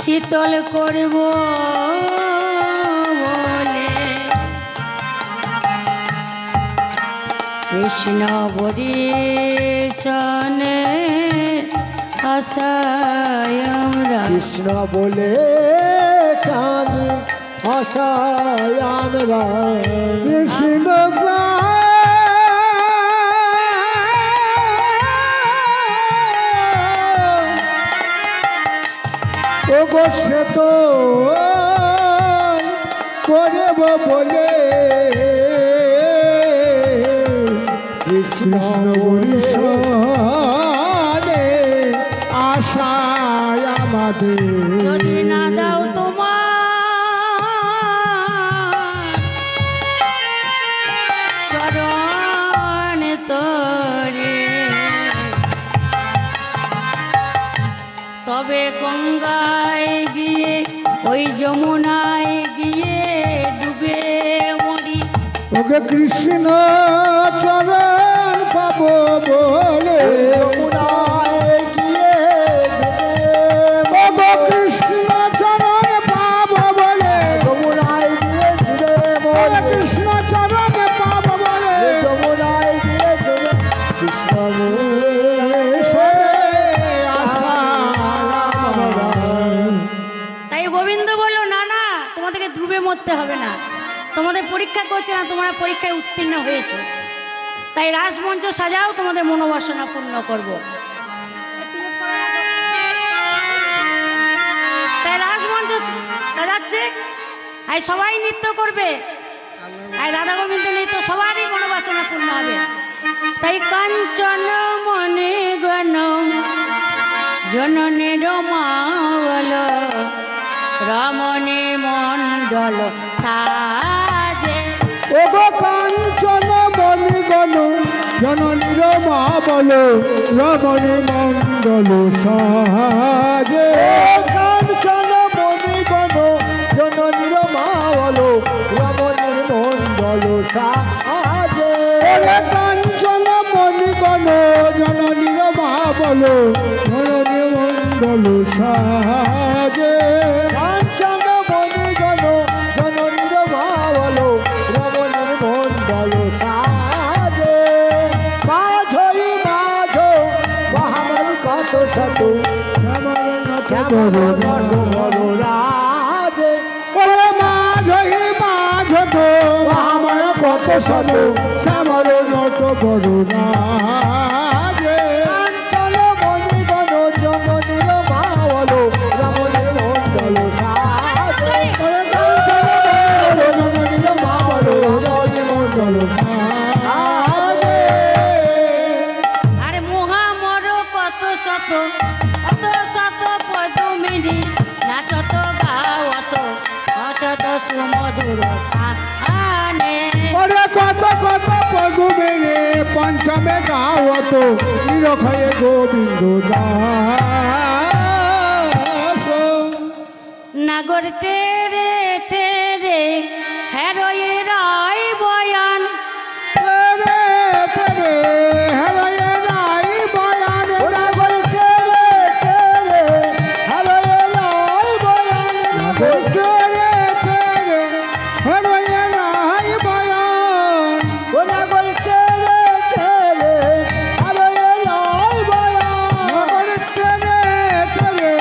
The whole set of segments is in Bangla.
শীতল করব বলে কৃষ্ণ বরিশনে আশায় আমরা কৃষ্ণ বলে কানে আশায় আমরা কৃষ্ণ সে তো করব বলে কৃষ্ণ বরিশনে আশায় আমাদের যদি না দাও তোমার চরণ তরে তবে গঙ্গায় গিয়ে ওই যমুনায় গিয়ে ডুবে মরি ওকে কৃষ্ণ চরণ পাবো বলে যমুনায় গিয়ে ডুবে কৃষ্ণ চরণ পাবো বলে যমুনায় গিয়ে ডুবে বলে কৃষ্ণ চরণ পাবো বলে যমুনায় গিয়ে ডুবে কৃষ্ণ ডুবে মরতে হবে না, তোমাদের পরীক্ষা করছে না, তোমরা পরীক্ষায় উত্তীর্ণ হয়েছে, তাই রাসমঞ্চ সাজাও, তোমাদের মনোবাসনা পূর্ণ করব। তাই রাসমঞ্চ সাজাচ্ছে, আর সবাই নৃত্য করবে, আর রাধা গোবিন্দ নৃত্য সবারই মনোবাসনা পূর্ণ হবে। তাই কাঞ্চন মনে গণ জননের মাল রমণী মণ্ডল সাজে ওগো কাঞ্চন মণিগণ জননীর মা বলো রমণী মণ্ডল সাজে কাঞ্চন মণিগণ জননীর মা বলো রমণীর মণ্ডল সাজে কাঞ্চন মণিগণ জননীর মা বলো রমণীর মণ্ডল সাজে কত শত শ্যামল নট বড় রাজে কাঞ্চন মণিগণ জননীর মা বলো রমণীর মণ্ডল সাজে জননীর মা বলো রমণীর মণ্ডল সাজে। আরে মহামর কত শত অত শত পদমিনী নাচত গাওয়াত অচত সুমধুর আনে কত কত পদমিনী পঞ্চমে গাওয়াত নিরখয়ে গোবিন্দ দাস নাগর টেরে টেরে হেরয়ে রায় বয়ান টেরে টেরে হেরয়ে রায় বয়ান নাগর টেরে টেরে হেরয়ে রায় বয়ান নাগর টেরে টেরে হেরয়ে রায় বয়ান নাগর টেরে টেরে হেরয়ে রায় বয়ান নাগর টেরে টেরে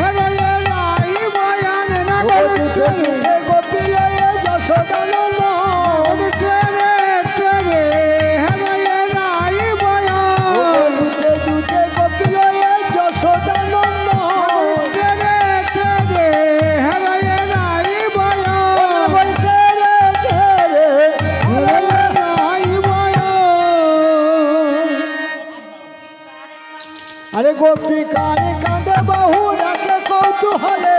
হেরয়ে রায় বয়ান নাগর টেরে গোপিলয়ে যশোদানন্দ টেরে টেরে হেরয়ে রায় বয়ান দুতে দুতে গোপিলয়ে যশোদানন্দ টেরে টেরে হেরয়ে রায় বয়ান টেরে টেরে হেরয়ে রায় বয়ান। আরে গোপিকারে কাঁদে বহু রাখে কৌতূহলে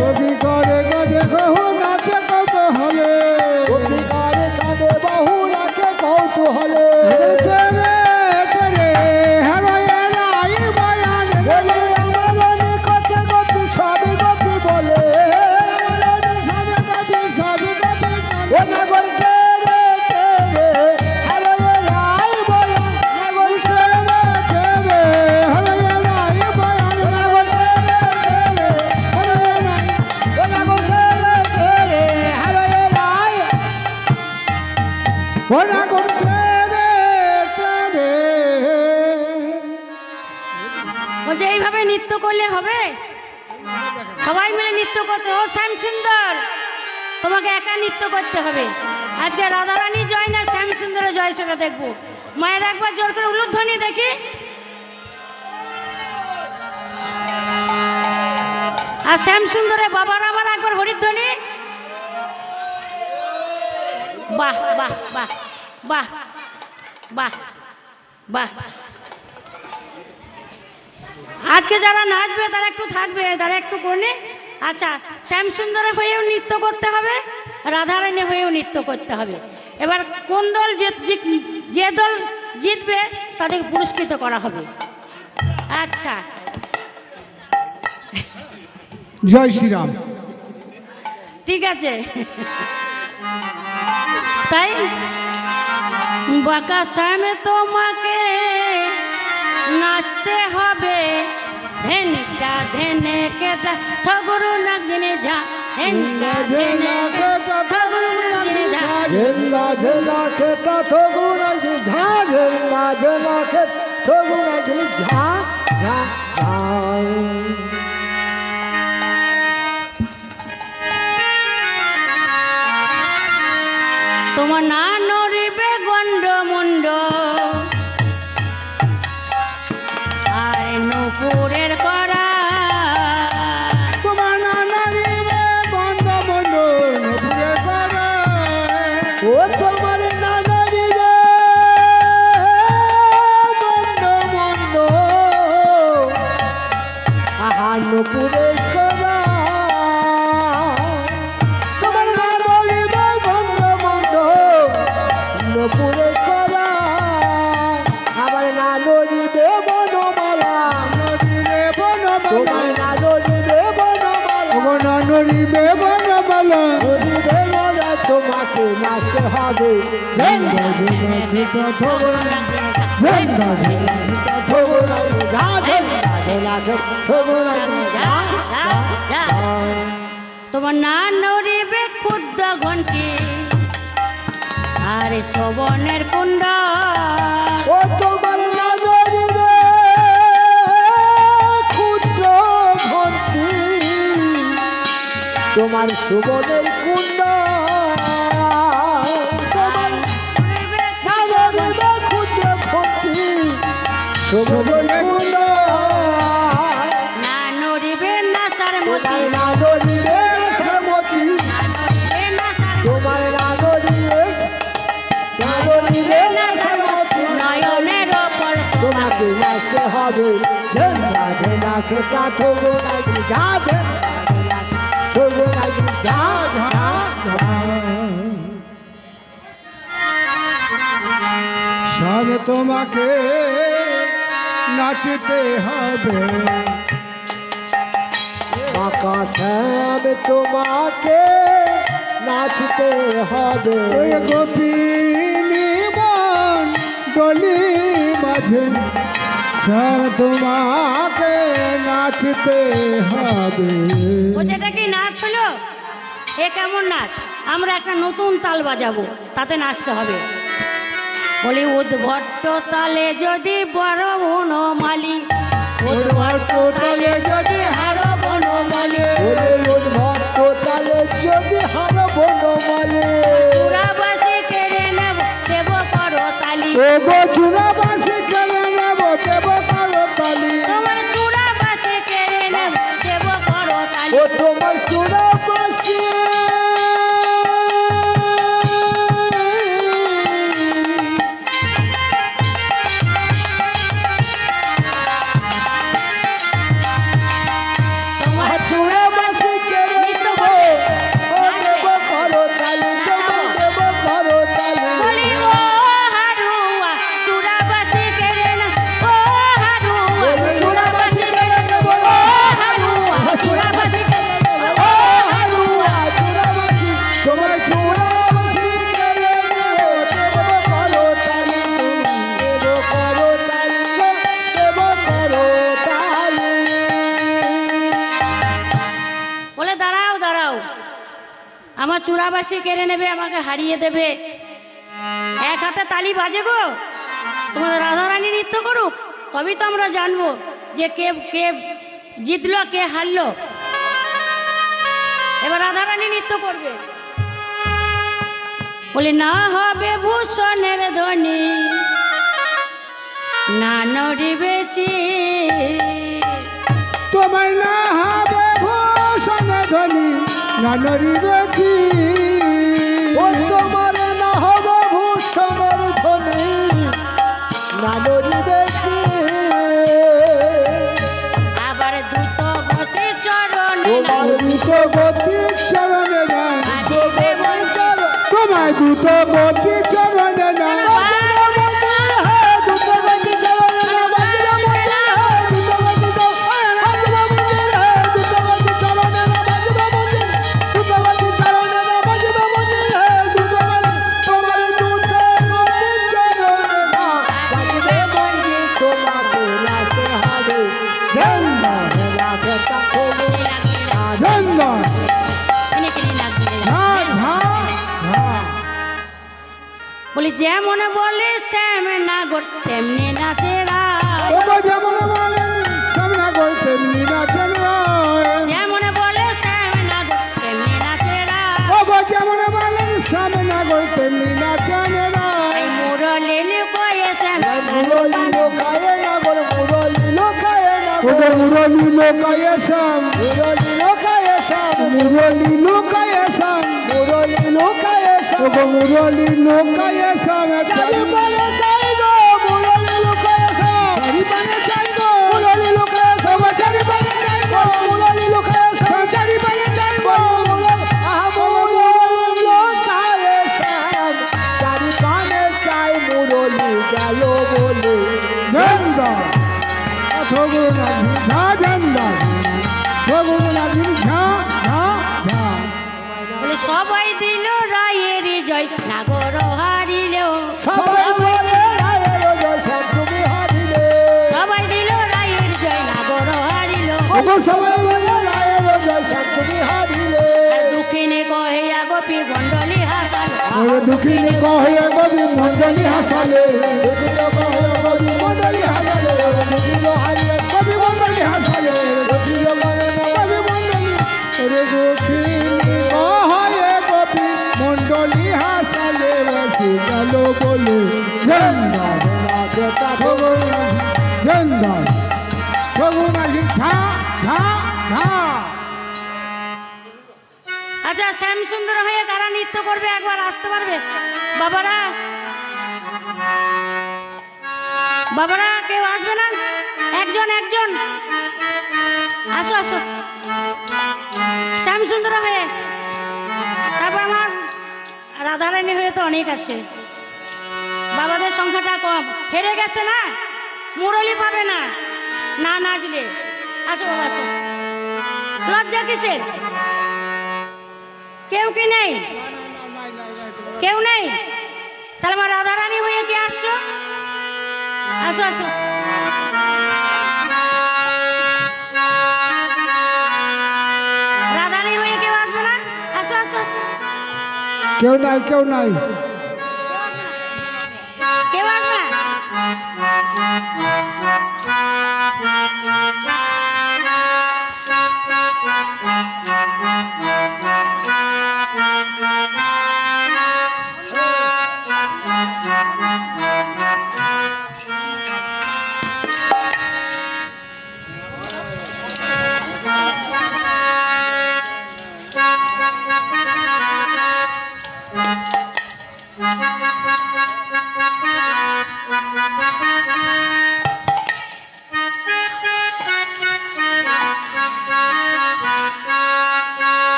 গোপিকারে কাঁদে বহু নাচে কৌতূহলে গোপিকারে কাঁদে বহু রাখে কৌতূহলে টেরে টেরে হেরয়ে রায় বয়ান বলে আমার নিকটে গোপী সবই গোপী বলে সবই গোপী ও নাগর টেরে টেরে হেরয়ে রায় বয়ান নাগর টেরে টেরে হেরয়ে রায় বয়ান নাগর টেরে টেরে হেরয়ে বলছে এইভাবে নৃত্য করলে হবে? সবাই মিলে নৃত্য করতে। ও শ্যাম সুন্দর, তোমাকে একা নৃত্য করতে হবে। আজকে রাধারানী জয় না শ্যাম সুন্দরের জয় সেটা দেখবো। মায়ের একবার জোর করে উলুধ্বনি দেখি। আর শ্যাম সুন্দরের বাবার আমার একবার হরিধ্বনি। বাহ বাহ বাহ বাহ বাহ বাহ। আজকে যারা নাচবে তারা একটু থাকবে, তারা একটু করলে। আচ্ছা, শ্যাম সুন্দরের হয়েও নৃত্য করতে হবে, রাধারানী হয়েও নৃত্য করতে হবে। এবার কোন দল যে দল জিতবে তাদেরকে পুরস্কৃত করা হবে। আচ্ছা, জয় শ্রীরাম। ঠিক আছে। তাই বাঁকা শ্যামে তোমাকে নাচতে হবে। ধেনিটা ধেনে কে ঠগুরু নাগিনে ঝা, ধেনিটা ধেনে কে ঠগুরু নাগিনে ঝা। ঝেন্দা ঝেন্দা কে ঠগুরু নাগিনে ঝা, ঝেন্দা ঝেন্দা কে ঠগুরু নাগিনে ঝা ঝা ঝা। তোমার না নড়িবে গন্ড মন্ড, আর নূপুরের করা। তোমার না নড়িবে গন্ড মন্ড, নূপুরের করা। ও তোমার না নড়িবে গন্ড মন্ড, আহা নূপুরের করা। নূপুরে করা, আবার না নড়িবে বনমালা, নড়িবে বনমালা, তোমার না নড়িবে বনমালা, না নড়িবে বনমালা, নড়িবে বলা তোমাকে নাচতে হবে। ঝেন্দা ঝেন্দা ঝেন্দা ঠগুনা, ঝেন্দা ঝেন্দা ঠগুনা, ঝা ঝেন্দা ঝেন্দা ঠগুনা, ঝা ঝা। তোমার না নড়িবে ক্ষুদ্র ঘণ্টি, আরে শোভনের কুণ্ড। ও তোমার না নড়িবে ক্ষুদ্র ঘণ্টি, তোমার শোভনের কুণ্ড। তোমার না নড়িবে ক্ষুদ্র ঘণ্টি, শোভনের কুণ্ড। না নড়িবে নাসার মতি, না নড়িবে নাসার মতি, না নড়িবে নাসার তোমার না নড়িবে নয়নের ওপর তোমাকে নাচতে হবে। ঝেন্দা ঝেন্দা খেতা ঠগো নাকি যা, ঝেন্দা ঠগো নাকি যা ঝা ঝা। সব তোমাকে নাচতে হবে। আকাশ তোমাকে নাচতে হবে। গোপিনী মন ডলি মাঝে সব তোমাকে নাচতে হবে। ও যেটা কি নাচ হলো? এ কেমন নাচ? আমরা একটা নতুন তাল বাজাবো, তাতে নাচতে হবে। বলি উদ্ভট্ট তালে যদি বড় বনমালী, উদ্ভট্ট তালে যদি হার বনমালী, উদ্ভট্ট তালে যদি হার বনমালী, চূড়াবাসী কেড়ে নেব দেব করো তালি। চূড়াবাসী কেড়ে নেব দেব করো তালি। তোমার চূড়াবাসী কেড়ে নেব দেব করো তালি। ও তোমার চূড়াবাসী চূড়াবাসী কেড়ে নেব, ও দেব করো তালি, দেব করো তালি। বলি ও হারুয়া চূড়াবাসী কেড়ে নেব, ও হারুয়া চূড়াবাসী কেড়ে নেব, ও হারুয়া চূড়াবাসী কেড়ে নেব, ও হারুয়া। চূড়াবাসী তোমার চূড়াবাসী কেড়ে নেব, দেব করো তালি, দেব করো তালি, দেব করো তালি। বলে দাঁড়াও দাঁড়াও, আমার চূড়াবাসী কেড়ে নেবে, আমাকে হারিয়ে দেবে। এক হাতে তালি বাজে গো, তোমাদের রাধারানী নৃত্য করুক, তবেই তো আমরা জানবো যে কে কে জিতলো কে হারলো। এবার রাধারানী নৃত্য করবে। বলে না হবে ভূষণের ধ্বনি না নড়িবেছি, তোমার না হবে ভূষণ ধ্বনি না নড়িবেছি। ও তোমার না হবে ভূষণের ধ্বনি না নড়িবেছি। আবার দ্রুত গতি চরণে তোমার দ্রুত গতি চরণে না বাজিবে বঞ্চিত। তোমার দ্রুত গতি চরণে না বলি যেমন বলে শ্যাম নাগর তেমনি নাচে রায়। যেমন বলেন সামনাগর তেমনি নাচেন রায়। যেমন বলে শ্যাম নাগর তেমনি নাচে রায়। যেমন বলেন সামনাগর তেমনি নাচেন রায়। এই মুরলি লুকোয়ে শ্যাম মুরলি লোকায়ে নাগর মুরলি লোকায়ে নাগর মুরলি লোকায়ে শ্যাম মুরলি লোকায়ে শ্যাম মুরলি লোকায়ে শ্যাম মুরলি লোকায়ে শ্যাম মুরলি লোকায়ে শ্যাম চারি পানে চাই গো মুরলি লোকায়ে শ্যাম চারি পানে চাই গো মুরলি লোকায়ে শ্যাম চারি পানে চাই গো মুরলি লোকায়ে শ্যাম চারি পানে চাই গো মুরলি লোকায়ে শ্যাম চারি পানে চাই মুরলি গেল বলে ঝান্ডা অথগুরু নাগি ঝা ঝান্ডা অথগুরু নাগি ঝা ঝা ঝা। বলে সবাই দিল রায়ের জয় নাগর হারিলেও। সবাই বলে রায়ের জয় সব তুমি হারিলে। সবাই দিল রায়ের জয় নাগর হারিল। সবাই বলে রায়ের জয় সব তুমি হারিলে। আর দুঃখিনী কহিয়া গোপী মণ্ডলী হাসাল। দুঃখিনী কহে কবি মন্ডলী হাসালে। দুঃখিনী কহে কবি মন্ডলী হাসালে। দুঃখিনী হারিয়ে কবি মন্ডলী হাসালে। দুঃখিনী কবি মন্ডলী দুঃখিনী কহে কবি মন্ডলী হাসালে। বসে গেল বলে ঝেন্ডা দেবতা ভগবান ঝেন্ডা ভগবান ঝা ঝা ঝা। আচ্ছা শ্যাম সুন্দর হয়ে কারা নৃত্য করবে একবার আসতে পারবে? বাবারা বাবারা কেউ আসবে না? একজন একজন আসো আসো শ্যাম সুন্দর হয়ে। তারপর আমার রাধারানী হয়ে তো অনেক আছে, বাবাদের সংখ্যাটা কম, হেরে গেছে না, মুরলি পাবে না না নাচলে। আসো বাবা আসো, লজ্জা কিসের? কেউ কি নেই? কেউ নেই? তাহলে আমার রাধারানী হয়ে কি আসছো? আসো আসো রাধারানী হয়ে কেউ আসবে না? আসো আসো আসো। কেউ নাই কেউ নাই। কেউ আসবে না?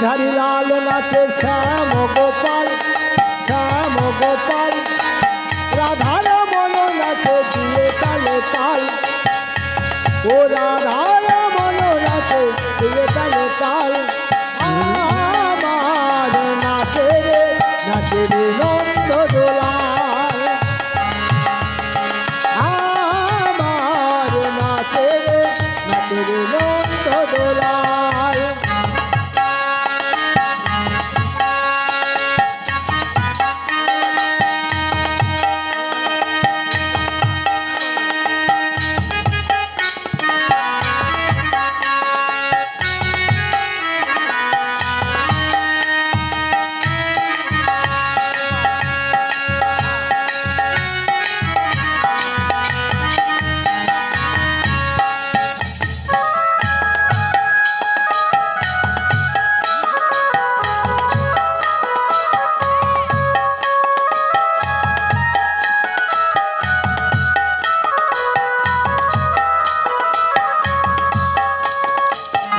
গিরিধারী লাল নাচে শ্যাম গোপাল শ্যাম গোপাল রাধার মন নাচে দিয়ে তালে তাল ও রাধার মন নাচে দিয়ে তালে তাল আমার নাচে রে নন্দ দোলাল আমার নাচে রে নন্দ দোলাল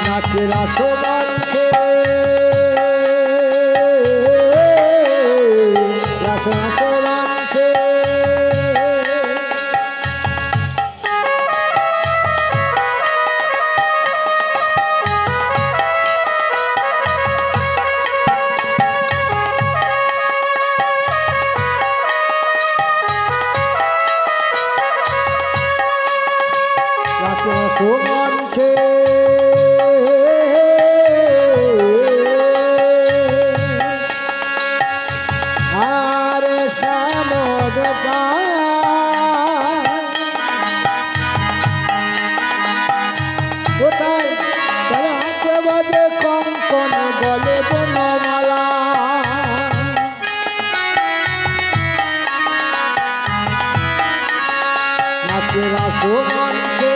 নাচে রাসমঞ্চে রাসমঞ্চে রাসমঞ্চে কোথায় তারা হাতে বাজে কঙ্কন গলে বনমালা নাচে রাসমঞ্চে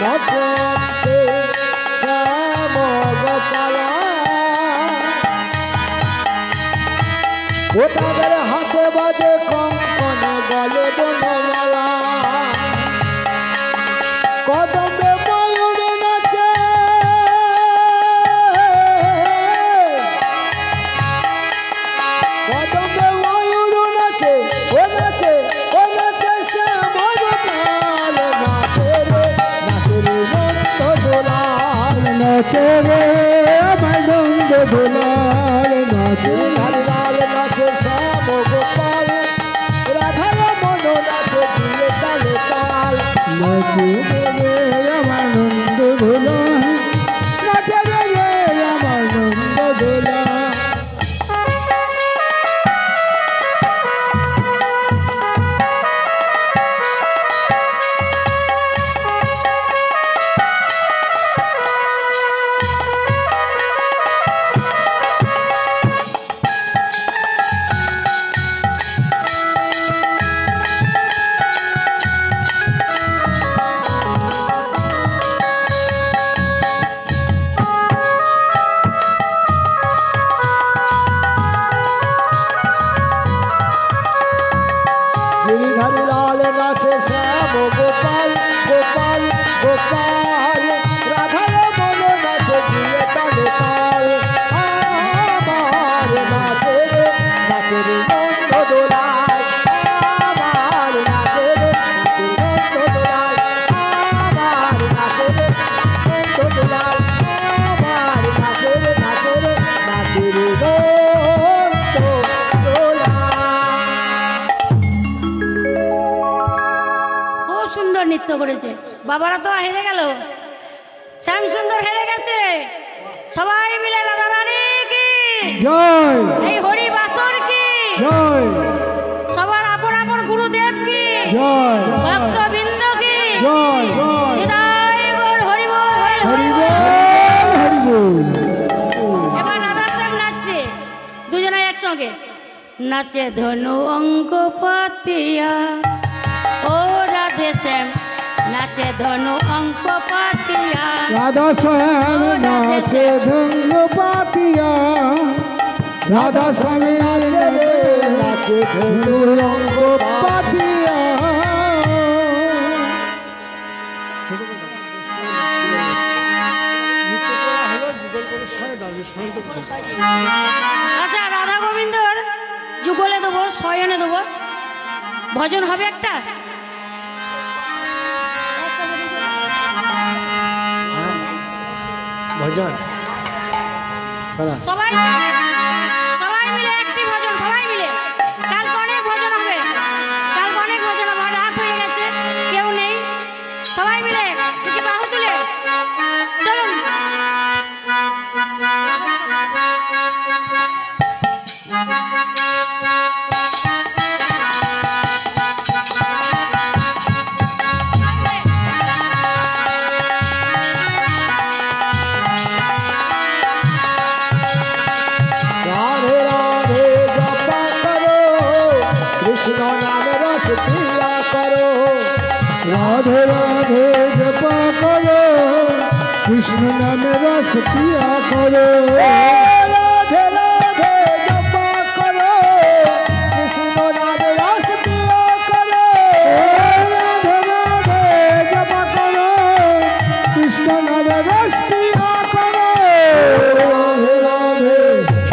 নাচে মঞ্চে শ্যাম গোপালা ও তাদের হাতে বাজে কঙ্কন গলে বনমালা কদমে ময়ূর নাচে কদমে ময়ূর নাচে ও নাচে ও নাচে শ্যাম গোপাল নাচে রে নন্দ দোলাল নাচে রে আমার নন্দ দোলাল নাচে লাল নাচে শ্যাম গোপাল রাধার মন নাচে দিয়ে তালে তাল নাচে রে আমার নন্দ দোলাল নাচে রে আমার নন্দ দোলাল গিরিধারী লাল নাচে শ্যাম গোপাল গোপাল গোপাল রাধার মন নাচে দিয়ে তালে তাল আমার নাচে রে নন্দ দোলাল আমার নাচে রে নন্দ দোলাল আমার নাচে রে নন্দ দোলাল আমার নাচে রে নন্দ সুন্দর নৃত্য করেছে বাবারা তো হেরে গেল শ্যাম সুন্দর হেরে গেছে সবাই মিলে রাধা রানী কি জয় এই হরি বাসর কি জয় সবার আপন আপন গুরুদেব কি জয় ভক্তবৃন্দ কি জয় জয় হৃদয় গৌর হরি বল হরি বল হরি বল এবার রাধা শ্যাম নাচছে দুজনে একসঙ্গে নাচে ধনু অঙ্ক পাতিয়া ও রাধে শ্যাম নাচে ধনু অঙ্ক পাতিয়া রাধা শ্যাম নাচে ধনু পাতিয়া রাধা শ্যাম নাচে ধনু অঙ্ক পাতিয়া আচ্ছা রাধা গোবিন্দর যুগলে দেবো শয়নে দেবো ভজন হবে একটা ভজন সবাই সবাই মিলে একটি ভজন সবাই মিলে কালকে অনেক ভজন হবে কালকে অনেক ভজন হবে রাত হয়ে গেছে কেউ নেই সবাই মিলে একটি বাহু তুলে চলুন राधे राधे जपा करो कृष्ण नाम रस पिया करो राधे राधे जपा करो कृष्ण नाम रस पिया करो राधे राधे जपा करो कृष्ण नाम रस पिया करो राधे राधे जपा करो कृष्ण नाम रस पिया करो राधे राधे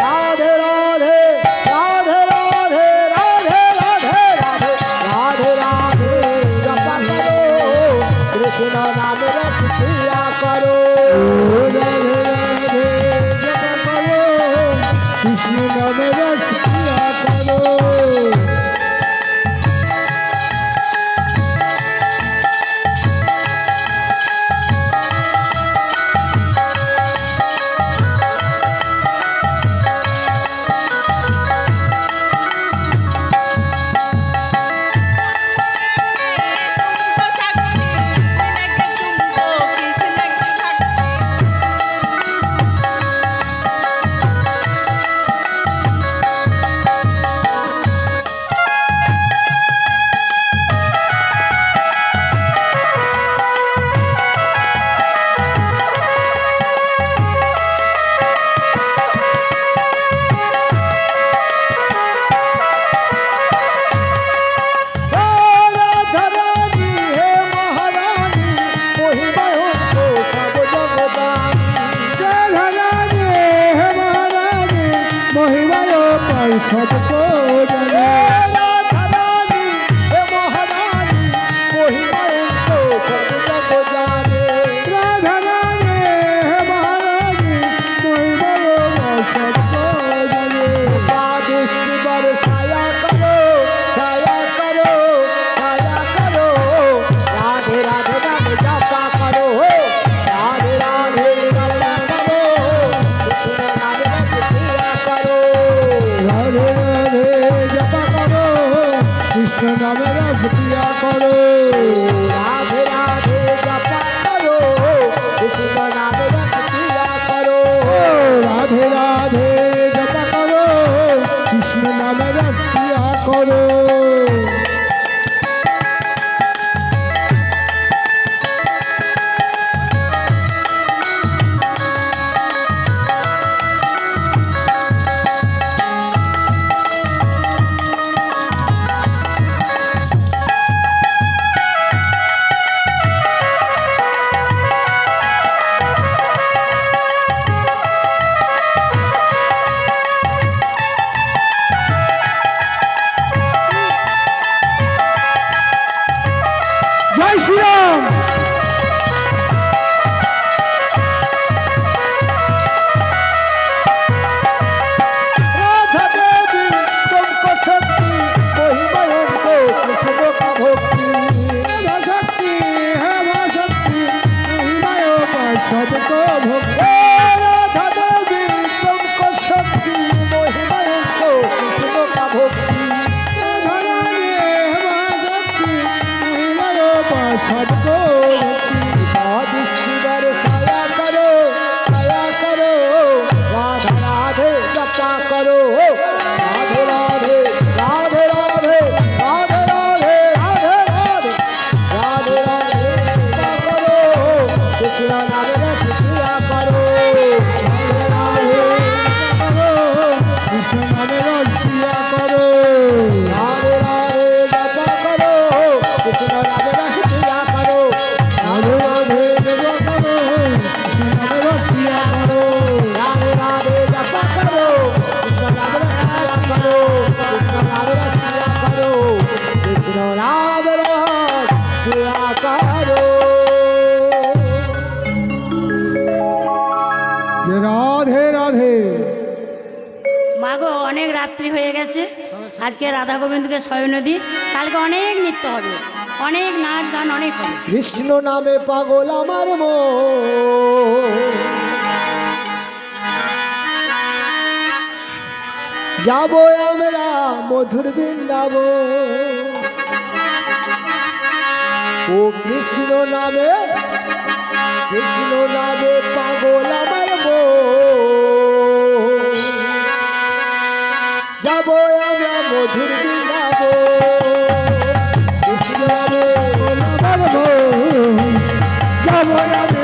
राधे राधे राधे राधे राधे राधे राधे राधे जपा करो कृष्ण नाम रस पिया करो राधे राधे जपा करो कृष्ण नाम रस पिया करो राधारानी हे महारानी मोहिमायो को सब जगदानी राधारानी हे महारानी मोहिमायो पर सबको जाने राधारानी हे महारानी मोहिमायो को सब जगदानी राधारानी हे महारानी मोहिमायो पर सबको जाने स्वादिष्ट बरसाया करो छाया करो छाया करो राधे राधे नाम जपा करो राधे राधे जपा करो कृष्ण नाम रस पिया करो राधे राधे जपा करो कृष्ण नाम रस पिया करो राधे राधे जपा करो कृष्ण नाम रस पिया करो राधे राधे जपा करो कृष्ण नाम रस पिया करो जय श्री राम राधा देवी तुमको शक्ति महिमा को कृष्ण का भक्ति राधा शक्ति है मां शक्ति महिमा का सबको भक्ति राधा देवी तुमको शक्ति महिमा को कृष्ण का भक्ति राधा रानी है मां शक्ति महिमा का सबको भक्ति स्वादिष्ट बरसाया करो छाया करो राधा राधे जपा करो राधे राधे राधे राधे राधे राधे राधे राधे राधे राधे जपा करो कृष्ण नाम रस पिया करो राधे राधे जपा करो कृष्ण नाम रस पिया करो राधे राधे जपा करो कृष्ण नाम रस पिया करो राधे राधे जपा करो कृष्ण नाम रस पिया करो রাত্রি হয়ে গেছে, আজকে রাধা গোবিন্দকে শয়ন দিই, কালকে অনেক নৃত্য হবে, অনেক নাচ গান অনেক হবে। কৃষ্ণ নামে পাগল আমার মন, যাব আমরা মধুর বৃন্দাবন। ও কৃষ্ণ নামে পাগল আমার মন, যাব আমরা মধুর বৃন্দাবন। কৃষ্ণ নামে পাগল আমার মন, যাব আমরা